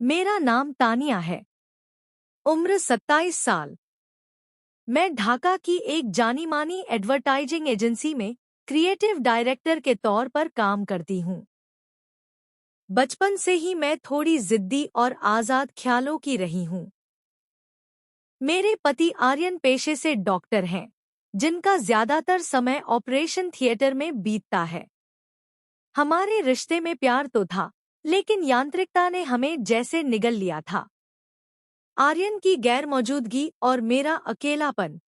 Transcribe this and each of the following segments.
मेरा नाम तानिया है। उम्र 27 साल। मैं ढाका की एक जानी मानी एडवर्टाइजिंग एजेंसी में क्रिएटिव डायरेक्टर के तौर पर काम करती हूँ। बचपन से ही मैं थोड़ी जिद्दी और आज़ाद ख्यालों की रही हूँ। मेरे पति आर्यन पेशे से डॉक्टर हैं, जिनका ज्यादातर समय ऑपरेशन थिएटर में बीतता है। हमारे रिश्ते में प्यार तो था, लेकिन यांत्रिकता ने हमें जैसे निगल लिया था। आर्यन की गैरमौजूदगी और मेरा अकेलापन,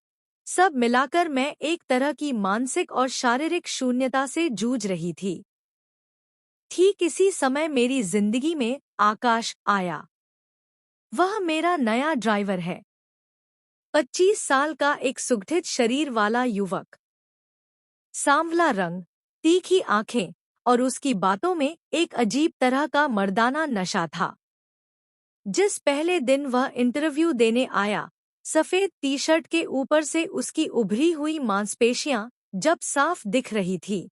सब मिलाकर मैं एक तरह की मानसिक और शारीरिक शून्यता से जूझ रही थी। ठीक इसी समय मेरी जिंदगी में आकाश आया। वह मेरा नया ड्राइवर है। 25 साल का एक सुगठित शरीर वाला युवक। सांवला रंग, तीखी आंखें और उसकी बातों में एक अजीब तरह का मर्दाना नशा था। जिस पहले दिन वह इंटरव्यू देने आया, सफेद टी शर्ट के ऊपर से उसकी उभरी हुई मांसपेशियां जब साफ दिख रही थी,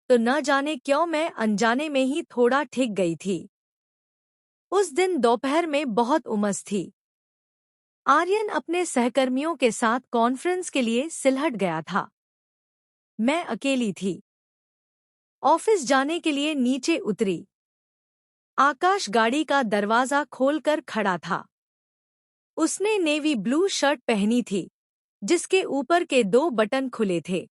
तो न जाने क्यों मैं अनजाने में ही थोड़ा ठिक गई थी। उस दिन दोपहर में बहुत उमस थी। आर्यन अपने सहकर्मियों के साथ कॉन्फ्रेंस के लिए सिलहट गया था। मैं अकेली थी। ऑफिस जाने के लिए नीचे उतरी। आकाश गाड़ी का दरवाजा खोलकर खड़ा था। उसने नेवी ब्लू शर्ट पहनी थी, जिसके ऊपर के 2 बटन खुले थे।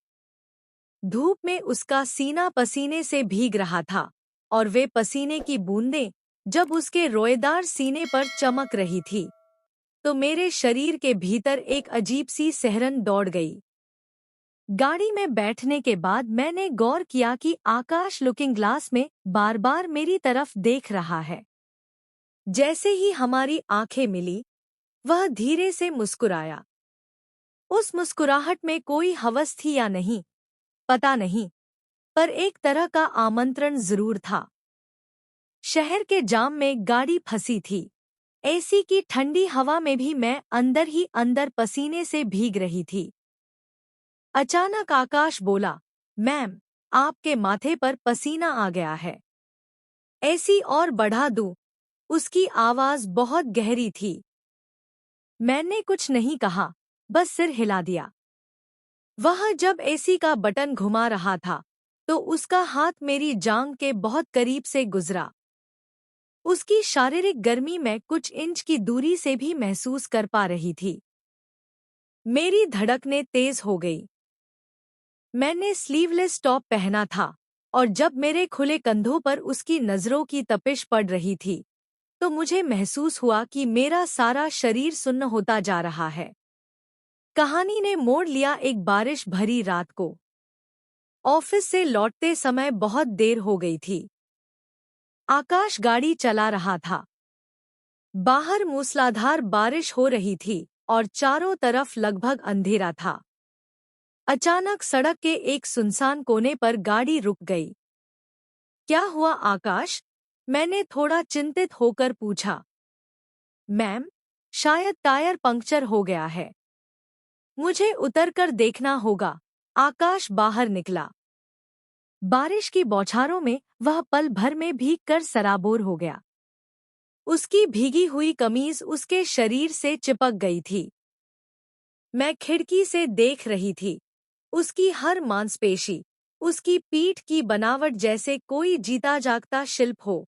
धूप में उसका सीना पसीने से भीग रहा था, और वे पसीने की बूंदें जब उसके रोएदार सीने पर चमक रही थी, तो मेरे शरीर के भीतर एक अजीब सी सिहरन दौड़ गई। गाड़ी में बैठने के बाद मैंने गौर किया कि आकाश लुकिंग ग्लास में बार बार मेरी तरफ देख रहा है। जैसे ही हमारी आंखें मिली, वह धीरे से मुस्कुराया। उस मुस्कुराहट में कोई हवस थी या नहीं, पता नहीं, पर एक तरह का आमंत्रण जरूर था। शहर के जाम में गाड़ी फंसी थी। एसी की ठंडी हवा में भी मैं अंदर ही अंदर पसीने से भीग रही थी। अचानक आकाश बोला, मैम, आपके माथे पर पसीना आ गया है। एसी और बढ़ा दूं? उसकी आवाज बहुत गहरी थी। मैंने कुछ नहीं कहा, बस सिर हिला दिया। वह जब एसी का बटन घुमा रहा था, तो उसका हाथ मेरी जांघ के बहुत करीब से गुजरा। उसकी शारीरिक गर्मी मैं कुछ इंच की दूरी से भी महसूस कर पा रही थी। मेरी धड़कनें तेज हो गई। मैंने स्लीवलेस टॉप पहना था, और जब मेरे खुले कंधों पर उसकी नजरों की तपिश पड़ रही थी, तो मुझे महसूस हुआ कि मेरा सारा शरीर सुन्न होता जा रहा है। कहानी ने मोड़ लिया एक बारिश भरी रात को। ऑफिस से लौटते समय बहुत देर हो गई थी। आकाश गाड़ी चला रहा था। बाहर मूसलाधार बारिश हो रही थी और चारों तरफ लगभग अंधेरा था। अचानक सड़क के एक सुनसान कोने पर गाड़ी रुक गई। क्या हुआ आकाश? मैंने थोड़ा चिंतित होकर पूछा। मैम, शायद टायर पंक्चर हो गया है। मुझे उतरकर देखना होगा। आकाश बाहर निकला। बारिश की बौछारों में वह पल भर में भीग कर सराबोर हो गया। उसकी भीगी हुई कमीज उसके शरीर से चिपक गई थी। मैं खिड़की से देख रही थी। उसकी हर मांसपेशी, उसकी पीठ की बनावट जैसे कोई जीता जागता शिल्प हो।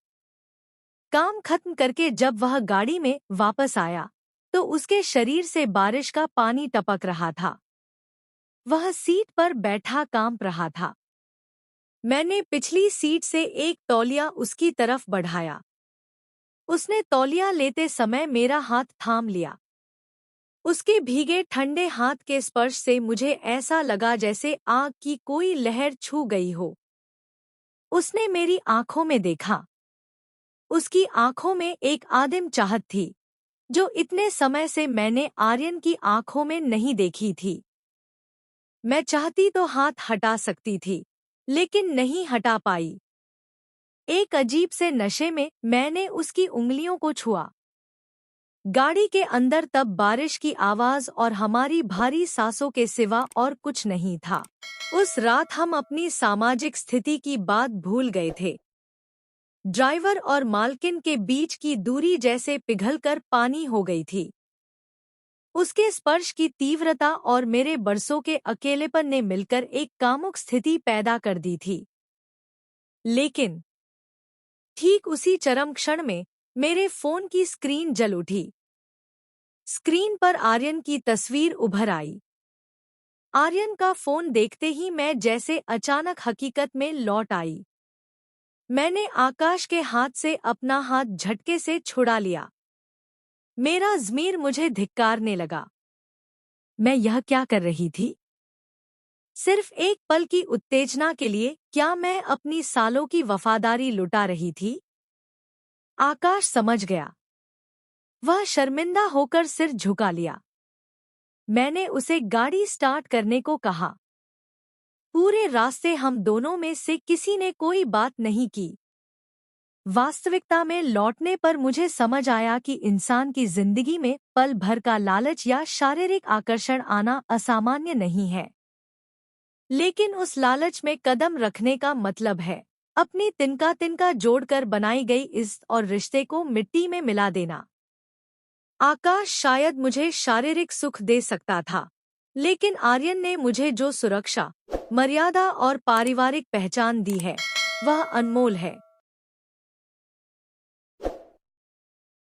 काम खत्म करके जब वह गाड़ी में वापस आया, तो उसके शरीर से बारिश का पानी टपक रहा था। वह सीट पर बैठा कांप रहा था। मैंने पिछली सीट से एक तौलिया उसकी तरफ बढ़ाया। उसने तौलिया लेते समय मेरा हाथ थाम लिया। उसके भीगे ठंडे हाथ के स्पर्श से मुझे ऐसा लगा जैसे आग की कोई लहर छू गई हो। उसने मेरी आंखों में देखा। उसकी आंखों में एक आदिम चाहत थी, जो इतने समय से मैंने आर्यन की आंखों में नहीं देखी थी। मैं चाहती तो हाथ हटा सकती थी, लेकिन नहीं हटा पाई। एक अजीब से नशे में मैंने उसकी उंगलियों को छुआ। गाड़ी के अंदर तब बारिश की आवाज और हमारी भारी सांसों के सिवा और कुछ नहीं था। उस रात हम अपनी सामाजिक स्थिति की बात भूल गए थे। ड्राइवर और मालकिन के बीच की दूरी जैसे पिघलकर पानी हो गई थी। उसके स्पर्श की तीव्रता और मेरे बरसों के अकेलेपन ने मिलकर एक कामुक स्थिति पैदा कर दी थी। लेकिन ठीक उसी चरम क्षण में मेरे फोन की स्क्रीन जल उठी। स्क्रीन पर आर्यन की तस्वीर उभर आई। आर्यन का फोन देखते ही मैं जैसे अचानक हकीकत में लौट आई। मैंने आकाश के हाथ से अपना हाथ झटके से छुड़ा लिया। मेरा ज़मीर मुझे धिक्कारने लगा। मैं यह क्या कर रही थी? सिर्फ एक पल की उत्तेजना के लिए क्या मैं अपनी सालों की वफादारी लुटा रही थी? आकाश समझ गया। वह शर्मिंदा होकर सिर झुका लिया। मैंने उसे गाड़ी स्टार्ट करने को कहा। पूरे रास्ते हम दोनों में से किसी ने कोई बात नहीं की। वास्तविकता में लौटने पर मुझे समझ आया कि इंसान की जिंदगी में पल भर का लालच या शारीरिक आकर्षण आना असामान्य नहीं है, लेकिन उस लालच में कदम रखने का मतलब है अपनी तिनका तिनका जोड़कर बनाई गई इस और रिश्ते को मिट्टी में मिला देना। आकाश शायद मुझे शारीरिक सुख दे सकता था, लेकिन आर्यन ने मुझे जो सुरक्षा, मर्यादा और पारिवारिक पहचान दी है, वह अनमोल है।